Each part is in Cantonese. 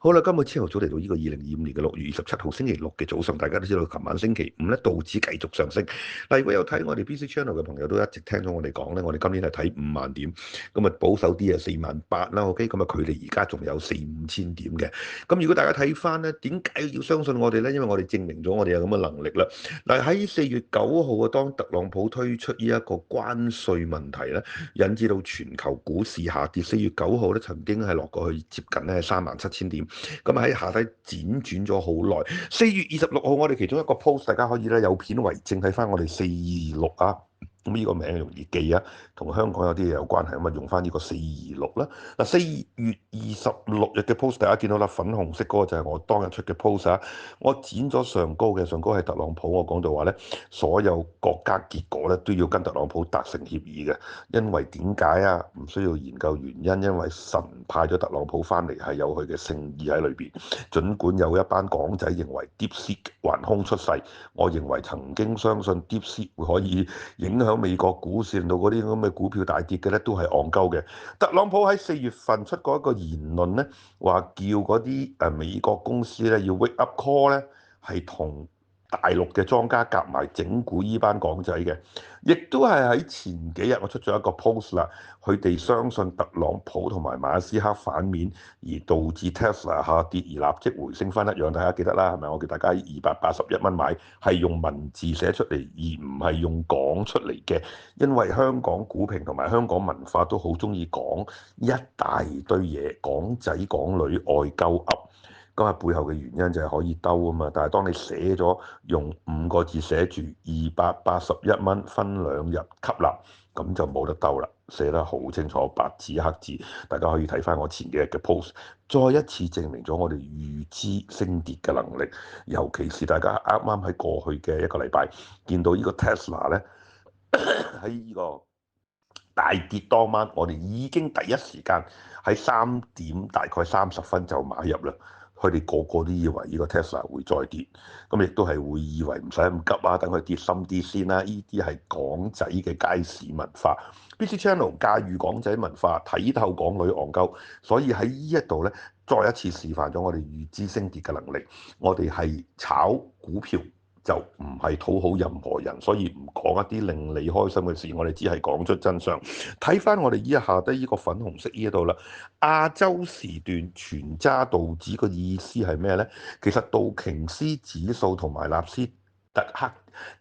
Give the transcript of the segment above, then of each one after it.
好啦，今日朝頭早嚟到呢個2025年嘅6月27號星期六嘅早上，大家都知道，琴晚星期五咧，道指繼續上升。嗱，如果有睇我哋 BC Channel 嘅朋友都一直聽咗我哋講咧，我哋今年係睇50,000點，咁啊保守啲啊4,800,000啦，OK，咁啊距離而家仲有4,500,000點嘅。咁如果大家睇翻咧，點解要相信我哋咧？因為我哋證明咗我哋有咁嘅能力啦。嗱，喺4月9號啊，當特朗普推出呢一個關稅問題咧，引致到全球股市下跌。4月9號咧，曾經係落過去接近咧37,000點。咁喺下低輾轉咗好耐。4月26號，我哋其中一個 post，大家可以咧有片為證，睇翻我哋426啊。咁呢個名容易記啊，同香港有啲嘢有關係，咁啊用翻呢個426啦。嗱，4月26日嘅 post，大家見到啦，粉紅色嗰個就係我當日出嘅 post 啊。我剪咗上高嘅，上高係特朗普，我講到話咧，所有國家結果咧都要跟特朗普達成協議嘅，因為點解啊？唔需要研究原因，因為神派咗特朗普翻嚟係有佢嘅聖意喺裏邊。儘管有一班港仔認為 DeepSeek 橫空出世，我認為曾經相信 DeepSeek 會可以影響美國股市，令到嗰啲咁嘅股票大跌嘅咧，都係戇鳩嘅。特朗普喺4月份出過一個言論咧，話叫嗰啲美國公司咧要 wake up call 咧，係同大陸嘅莊家夾埋整蠱依班港仔嘅，亦都係喺前幾日我出咗一個 post 啦，佢哋相信特朗普同埋馬斯克反面，而導致 Tesla 下跌而立即回升翻一樣，大家記得啦，係咪？我叫大家281蚊買，係用文字寫出嚟，而唔係用講出嚟嘅，因為香港股評同埋香港文化都好中意講一大堆嘢，港仔港女愛鳩噏。咁啊，背後嘅原因就係可以兜啊嘛，但係當你寫咗用5個字寫住281蚊分2日吸納，咁就冇得兜啦，寫得好清楚，白紙黑字，大家可以睇翻我前幾日嘅 post，再一次證明咗我哋預知升跌嘅能力，尤其是大家啱啱喺過去嘅一個禮拜見到呢個 Tesla 咧喺呢個大跌當晚，我哋已經第一時間喺3點大概30分就買入啦。佢哋個個都以為呢個 Tesla 會再跌，咁亦都係會以為唔使咁急啊，等佢跌深啲先啦。呢啲係港仔嘅街市文化，BC Channel 駕馭港仔文化，睇透港女戇鳩，所以喺呢一度咧，再一次示範咗我哋預知升跌嘅能力。我哋係炒股票，就唔係討好任何人，所以唔講一啲令你開心嘅事，我哋只係講出真相。睇翻我哋依一下低呢個粉紅色呢一度啦，亞洲時段全揸道指個意思係咩呢？其實道瓊斯指數同埋納斯達克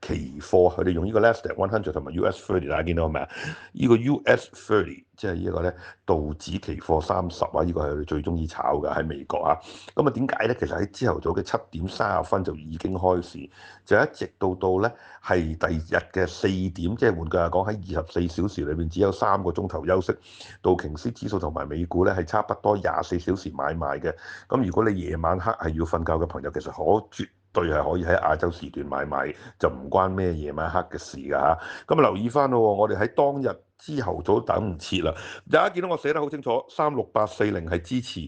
期貨，佢哋用呢個 Nasdaq 100同埋 US30，大家見到係咪啊？呢個 US30 即係呢個咧道指期貨30啊，呢個係佢哋最中意炒嘅喺美國啊。咁啊點解咧？其實喺朝頭早嘅7點30分就已經開市，就一直到咧係第二日嘅4點，即係換句話講，喺24小時裏邊只有3個鐘頭休息。道瓊斯指數同埋美股咧係差不多24小時買賣嘅。咁如果你夜晚黑係要瞓覺嘅朋友，其實絕對係可以喺亞洲時段買賣，就唔關咩夜晚黑嘅事㗎嚇。咁留意翻咯，我哋喺當日朝頭早等唔切啦。大家見到我寫得好清楚，36840係支持，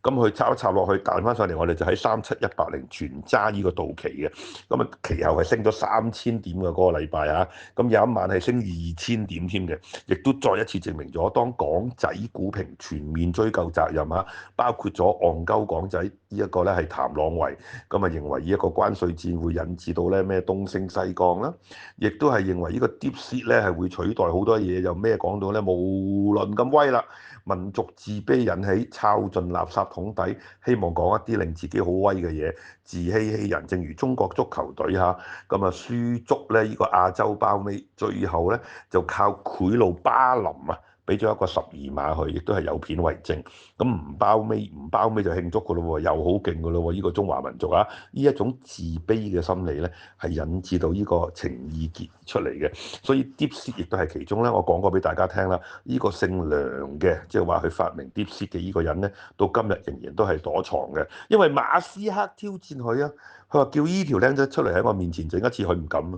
咁佢插一插落去彈翻上嚟，我哋就喺37180全揸呢個到期嘅。咁啊，其後係升咗3000點嘅嗰個禮拜啊，咁有一晚係升2000點添嘅，亦都再一次證明咗，當港仔股評全面追究責任啊，包括咗戇鳩港仔呢一個咧係譚朗維，咁啊認為呢一個關稅戰會引致到咧咩東升西降啦，亦都係認為呢個 DeepSeek 咧係會取代好多嘢，又咩講到咧無論咁威啦，民族自卑引起抄進垃圾桶底，希望講一啲令自己好威嘅嘢，自欺欺人。正如中國足球隊嚇，咁啊輸足咧呢個亞洲包尾，最後咧就靠賄賂巴林啊，俾咗一個12碼佢，亦都係有片為證。咁唔包尾就慶祝噶咯喎，又好勁噶咯喎！呢個中華民族啊，呢一種自卑嘅心理咧，係引致到呢個情意結出嚟嘅。所以 DeepSeek 亦都係其中咧，我講過俾大家聽啦。呢個姓梁嘅，即係話佢發明 DeepSeek 嘅呢個人咧，到今日仍然都係躲藏嘅，因為馬斯克挑戰佢啊，佢話叫呢條僆仔出嚟喺我面前整一次，佢唔敢啊，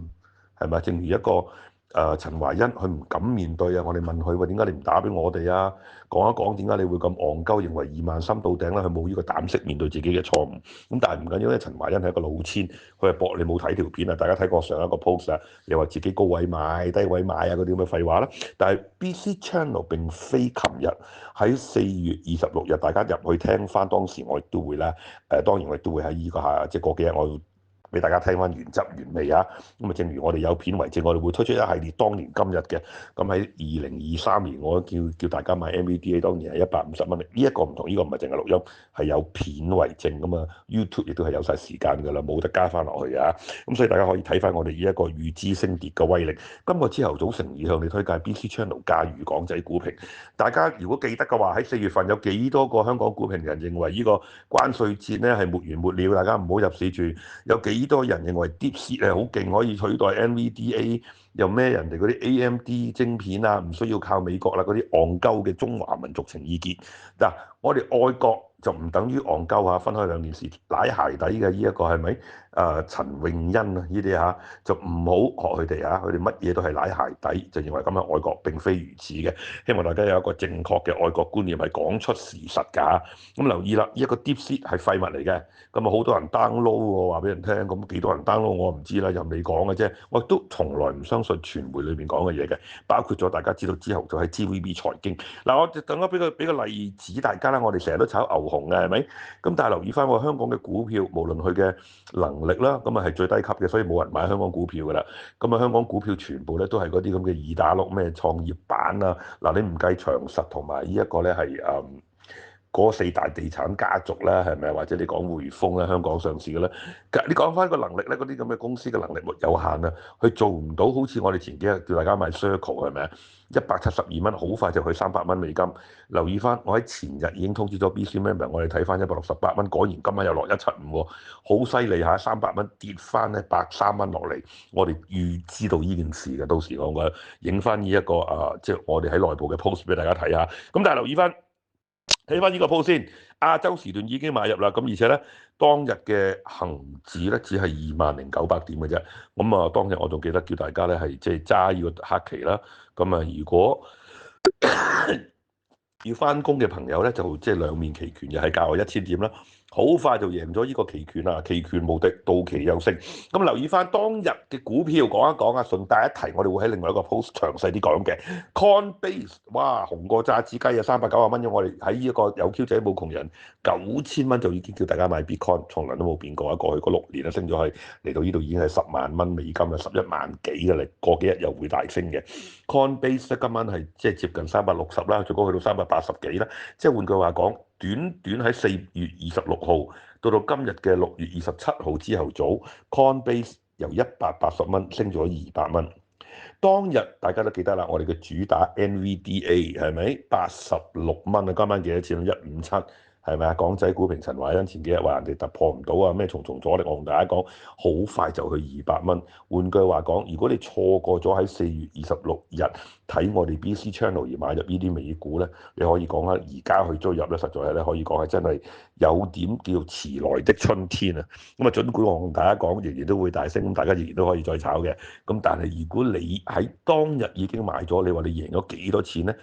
係咪？正如一個陳懷欣，佢唔敢面對啊！我哋問佢喂，點解你唔打俾我哋啊？講一講點解你會咁戇鳩，認為2萬3到頂咧？佢冇呢個膽識面對自己嘅錯誤。咁但係唔緊要，因為陳懷欣係一個老千，佢係博你冇睇條片啊！大家睇過上一個 post 啊，又話自己高位買、低位買啊嗰啲咁嘅廢話啦。但係 BC Channel 並非琴日喺4月26日，大家入去聽翻當時我亦都會啦。當然我亦都會喺呢個下即係過幾日我會俾大家聽翻原汁原味啊！咁啊，正如我哋有片為證，我哋會推出一系列當年今日嘅。咁喺2023年，我叫大家買 NVDA，當然係150蚊。呢一個唔同，呢個唔係淨係錄音，係有片為證噶嘛。YouTube 亦都係有晒時間㗎啦，冇得加翻落去啊。咁所以大家可以睇翻我哋呢一個預知升跌嘅威力。今個朝頭早誠意向你推介 BC Channel 駕馭港仔股評。大家如果記得嘅話，喺4月份有幾多個香港股評人認為呢個關稅戰咧係沒完沒了，大家唔好入市住。有幾多人認為 DeepSeek 係好勁，可以取代 NVDA？又咩人哋嗰啲 AMD 晶片啊，唔需要靠美國啦，嗰啲戇鳩嘅中華民族情意結嗱，我哋愛國就唔等於戇鳩啊，分開兩件事。舐鞋底嘅呢一個係咪？陳穎欣啊，呢啲嚇就唔好學佢哋啊，佢哋乜嘢都係舐鞋底，就認為咁樣愛國，並非如此嘅。希望大家有一個正確嘅愛國觀念，係講出事實㗎。咁留意啦，呢一個 DeepSeek 係廢物嚟嘅，咁啊好多人 download 喎，話俾人聽，咁幾多人 download 我唔知啦，又未講嘅啫。我亦都從來唔相信傳媒裏邊講嘅嘢嘅，包括咗大家知道之後就喺 TVB 財經嗱，我等我俾個例子大家啦。我哋成日都炒牛熊嘅係咪？咁但係留意翻喎，香港嘅股票無論佢嘅能力啦，咁啊係最低級嘅，所以冇人買香港股票㗎啦。咁啊香港股票全部咧都係嗰啲咁嘅二打六咩創業板啊，嗱你唔計長實同埋呢一個咧係嗰四大地產家族啦，係咪？或者你講匯豐咧，香港上市嘅咧，你講翻個能力咧，嗰啲咁嘅公司嘅能力有限啊，佢做唔到好似我哋前幾日叫大家買 Circle 係咪啊？172蚊，好快就去300蚊美金。留意翻，我喺前日已經通知咗 BC Member，我哋睇翻168蚊，果然今晚又落175喎，好犀利嚇！300蚊跌翻咧103蚊落嚟，我哋預知道呢件事嘅，到時我嘅影翻呢一個即係我哋喺內部嘅 post 俾大家睇下。咁但係留意翻。睇翻呢個鋪先，亞洲時段已經買入啦，咁而且咧當日嘅恒指咧只係20900點嘅啫，咁啊當日我仲記得叫大家咧係即係揸呢個黑期啦，咁啊如果要翻工嘅朋友咧，就即係兩面期權，又係價外1000點啦，好快就贏咗呢個期權啦，期權無敵，到期又升。咁留意翻當日嘅股票講一講啊，順帶一提，我哋會喺另外一個 post 詳細啲講嘅。Coinbase 哇，紅過炸子雞啊，390蚊，我哋喺呢一個有 Q 仔冇窮人9000蚊就已經叫大家買 Bitcoin，從來都冇變過啊！過去嗰6年啊，升咗去嚟到呢度已經係10萬蚊美金啊，11萬幾嘅啦，過幾日又會大升嘅。Coinbase 咧今晚係即係接近360啦，最高去到380幾啦。即係換句話講，短短喺4月26號到今日嘅6月27號朝頭早，Coinbase 由180蚊升咗200蚊。當日大家都記得啦，我哋嘅主打 NVDA 係咪86蚊啊？今晚幾多錢？157係咪啊？港仔股評陳懷欣前幾日話人哋突破唔到啊，咩重重阻力，我同大家講，好快就去200蚊。換句話講，如果你錯過咗喺4月26日睇我哋 BC Channel 而買入呢啲美股咧，你可以講下而家去追入咧，實在係咧可以講係真係有點叫遲來的春天啊！咁啊，儘管我同大家講仍然都會大升，咁大家仍然都可以再炒嘅。咁但係如果你喺當日已經買咗，你話你贏咗幾多錢咧？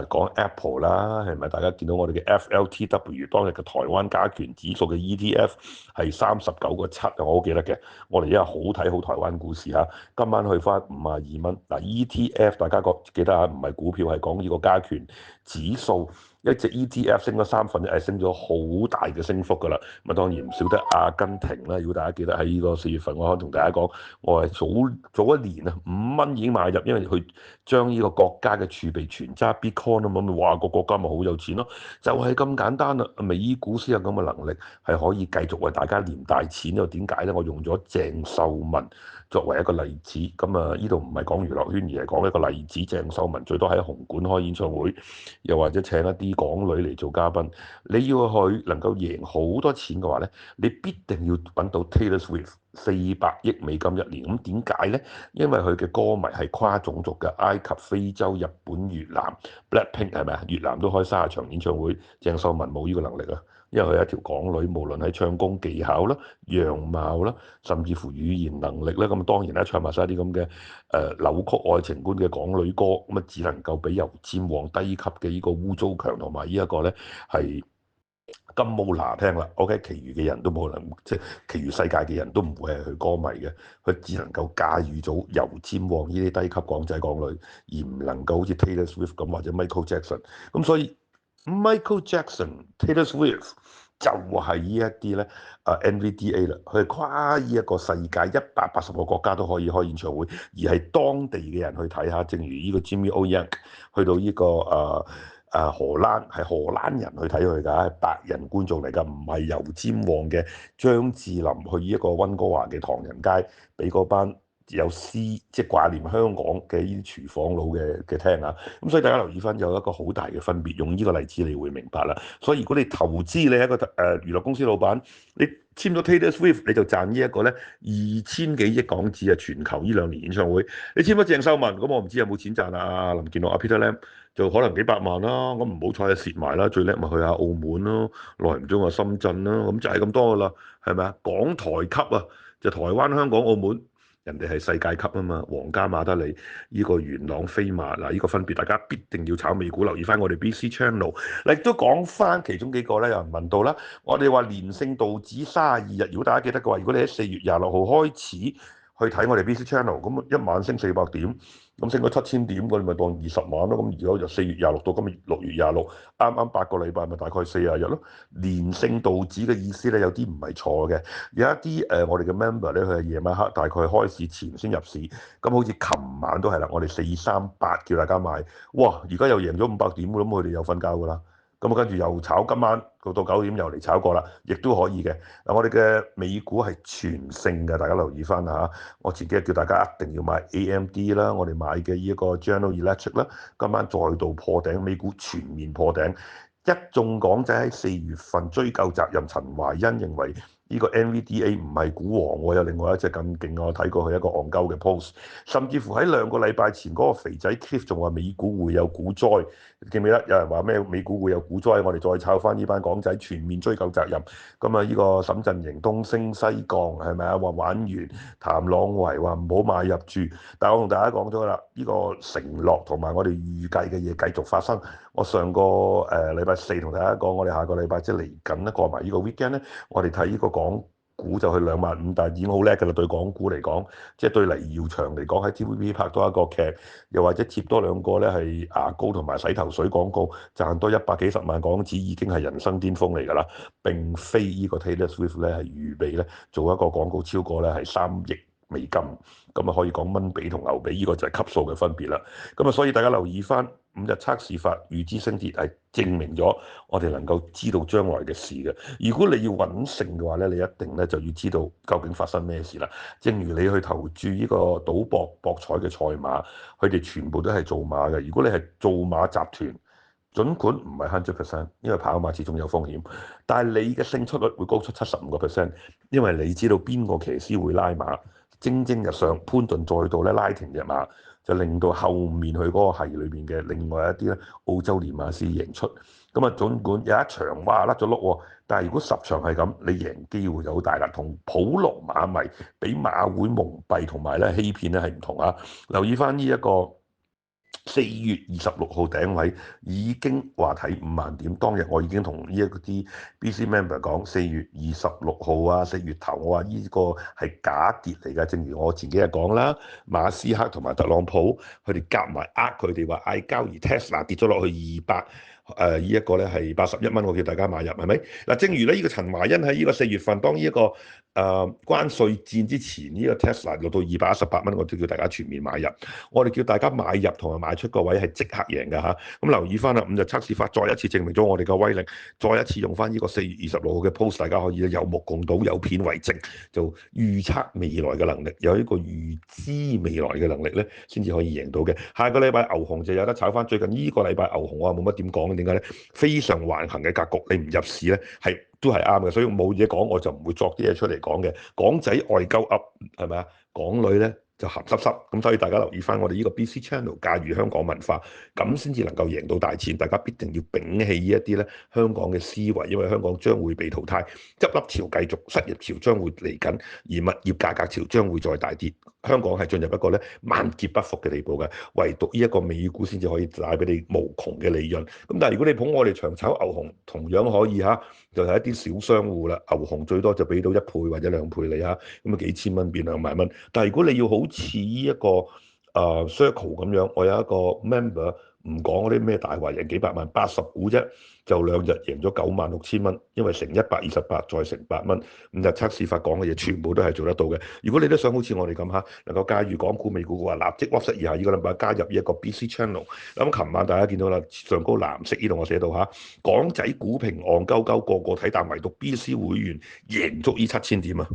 講 Apple 啦，係咪？大家見到我哋嘅 FLTW 當日嘅台灣加權指數嘅 ETF 係39.7，我好記得嘅。我哋因為好睇好台灣股市嚇，今晚去翻52蚊。嗱 ETF 大家記得啊，唔係股票，係講呢個加權指數。一隻 ETF 升咗1/3，升咗好大嘅升幅㗎啦。咁啊當然唔少得阿根廷啦。如果大家記得喺呢個4月份，我可以同大家講，我係早一年啊，5蚊已經買入，因為佢將呢個國家嘅儲備全揸 Bitcoin 啊嘛，咁話個國家咪好有錢咯，就係咁簡單啦。美股先有咁嘅能力，係可以繼續為大家連大錢。因為點解咧？我用咗鄭秀文作為一個例子，咁啊呢度唔係講娛樂圈，而係講一個例子。鄭秀文最多喺紅館開演唱會，又或者請一啲港女嚟做嘉賓。你要佢能夠贏好多錢嘅話咧，你必定要揾到 Taylor Swift 400億美金一年。咁點解咧？因為佢嘅歌迷係跨種族嘅，埃及、非洲、日本、越南，Blackpink 係咪啊？越南都開30場演唱會，鄭秀文冇呢個能力啊！因為佢係一條港女，無論喺唱功技巧啦、樣貌啦，甚至乎語言能力咧，咁當然啦，唱埋晒啲咁嘅扭曲愛情觀嘅港女歌，咁啊只能夠俾油尖旺低級嘅呢個污糟強同埋呢一個咧係金毛拿聽啦。OK，其餘嘅人都冇能，即係其餘世界嘅人都唔會係佢歌迷嘅，佢只能夠駕馭到油尖旺呢啲低級港仔港女，而唔能夠好似 Taylor Swift 咁或者 Michael Jackson。咁所以 Michael Jackson、Taylor Swift 就係呢一啲咧NVDA 啦，佢係跨呢一個世界180個國家都可以開演唱會，而係當地嘅人去睇下。正如呢個 Jimmy O Yang 去到呢個荷蘭，係荷蘭人去睇佢㗎，係白人觀眾嚟㗎，唔係油尖旺嘅張智霖去呢一個溫哥華嘅唐人街俾嗰班有即係掛念香港嘅呢啲廚房佬嘅聽啊。咁所以大家留意翻有一個好大嘅分別，用呢個例子你會明白啦。所以如果你投資你係一個娛樂公司老闆，你簽咗 Taylor Swift 你就賺呢一個咧2000幾億港紙啊，全球呢2年演唱會。你簽咗鄭秀文，咁我唔知有冇錢賺啊？林建樂、阿 Peter Lam 就可能幾百萬啦，咁唔好彩啊蝕埋啦，最叻咪去下澳門咯，耐唔中啊深圳啦，咁就係咁多噶啦，係咪啊？港台級啊，就台灣、香港、澳門。人哋係世界級啊嘛，皇家馬德里呢個元朗飛馬嗱，呢個分別大家必定要炒美股，留意翻我哋 BC Channel。亦都講翻其中幾個咧，有人問到啦，我哋話連勝道指32日，如果大家記得嘅話，如果你喺4月26號開始去睇我哋 BC Channel，咁一晚升400點，咁升咗7000點，我哋咪當20萬咯。咁而家就4月26到今日6月26，啱啱8個禮拜，咪大概40日咯。連勝道指嘅意思咧，有啲唔係錯嘅，有一啲我哋嘅 member 咧，佢係夜晚黑大概開市前先入市，咁好似琴晚都係啦，我哋438叫大家買，哇！而家又贏咗500點，咁佢哋又瞓覺㗎啦。咁跟住又炒，今晚到9點又嚟炒過啦，亦都可以嘅。嗱，我哋嘅美股係全勝嘅，大家留意翻嚇。我前幾日叫大家一定要買 AMD 啦，我哋買嘅呢一個 General Electric 啦，今晚再度破頂，美股全面破頂。一眾港仔喺4月份追究責任，陳懷欣認為呢個 NVDA 唔係股王，我有另外一隻咁勁，我睇過佢一個戇鳩嘅 post，甚至乎喺2個禮拜前嗰個肥仔 Cliff 仲話美股會有股災，記唔記得？有人話咩美股會有股災，我哋再炒翻呢班港仔全面追究責任。咁啊，呢個沈振盈東升西降係咪啊？話玩完，譚朗維話唔好買入住，但係我同大家講咗啦，呢個承諾同埋我哋預計嘅嘢繼續發生。我上個禮拜4同大家講，我哋下個禮拜即係嚟緊咧過埋呢個 weekend 咧，我哋睇呢個港股就去25000，但係已經好叻㗎啦。對港股嚟講，即係對黎耀祥嚟講喺 TVB 拍多一個劇，又或者貼多2個咧係牙膏同埋洗頭水廣告，賺多100幾十萬港紙已經係人生巔峰嚟㗎啦。並非呢個 Taylor Swift 咧係預備咧做一個廣告超過咧係3億美金，咁啊可以講蚊比同牛比，呢個就係級數嘅分別啦。咁啊，所以大家留意翻5日測試法預知升跌係證明咗我哋能夠知道將來嘅事嘅。如果你要穩勝嘅話咧，你一定咧就要知道究竟發生咩事啦。正如你去投注呢個賭博彩嘅賽馬，佢哋全部都係做馬嘅。如果你係做馬集團，儘管唔係100%，因為跑馬始終有風險，但係你嘅勝出率會高出75%，因為你知道邊個騎師會拉馬。蒸蒸日上，潘頓再度咧拉停隻馬，就令到後面佢嗰個系裏邊嘅另外一啲咧澳洲練馬師贏出。咁啊，儘管有一場哇甩咗碌喎，但係如果10場係咁，你贏機會就好大啦。同普羅馬迷俾馬會蒙蔽同埋咧欺騙咧係唔同啊！留意翻呢一個。4月26號頂位已經話睇5萬點，當日我已經同呢一啲 BC member 講，4月26號啊，4月頭我話呢個係假跌嚟㗎。正如我前幾日講啦，馬斯克同埋特朗普佢哋夾埋佢哋話嗌交，而 Tesla 跌咗落去200。呢一個咧係81蚊，我叫大家買入，係咪？嗱，正如咧呢個陳華欣喺呢個4月份，當呢一個關稅戰之前，呢個 Tesla 落到218蚊，我都叫大家全面買入。我哋叫大家買入同埋賣出個位係即刻贏㗎嚇。咁留意翻啦，5日測試法再一次證明咗我哋嘅威力，再一次用翻呢個4月26號嘅 post，大家可以有目共睹，有片為證，就預測未來嘅能力，有一個預知未來嘅能力咧，先至可以贏到嘅。下個禮拜牛熊就有得炒翻，最近呢個禮拜牛熊我冇乜點講。點解咧？非常橫行嘅格局，你唔入市咧，都係啱嘅，所以冇嘢講，我就唔會作啲嘢出嚟講嘅。港仔外鳩噏係咪啊？港女咧就鹹濕濕。咁所以大家留意翻我哋呢個 BC Channel 駕馭香港文化，咁先至能夠贏到大錢。大家必定要摒棄呢一啲咧香港嘅思維，因為香港將會被淘汰，執笠潮繼續，失業潮將會嚟緊，而物業價格潮將會再大跌。香港係進入一個咧萬劫不復嘅地步嘅，唯獨呢一個美股先至可以帶俾你無窮嘅利潤。咁但係如果你捧我哋長炒牛熊，同樣可以嚇，就係一啲小商戶啦，牛熊最多就俾到1倍或者2倍你嚇，咁啊幾千蚊變2萬蚊。但係如果你要好似呢一個Circle 咁樣，我有一個 member 唔講嗰啲咩大華贏幾百萬，80股啫，就2日贏咗96,000蚊，因為乘128再乘8蚊，5日測試法講嘅嘢全部都係做得到嘅。如果你都想好似我哋咁嚇，能夠駕馭港股美股嘅話，立即 WhatsApp 以下呢個 number 加入呢一個 BC Channel。咁琴晚大家見到啦，上高藍色呢度我寫到嚇，港仔股評戇鳩鳩個個睇淡，唯獨 BC 會員贏足呢7000點啊！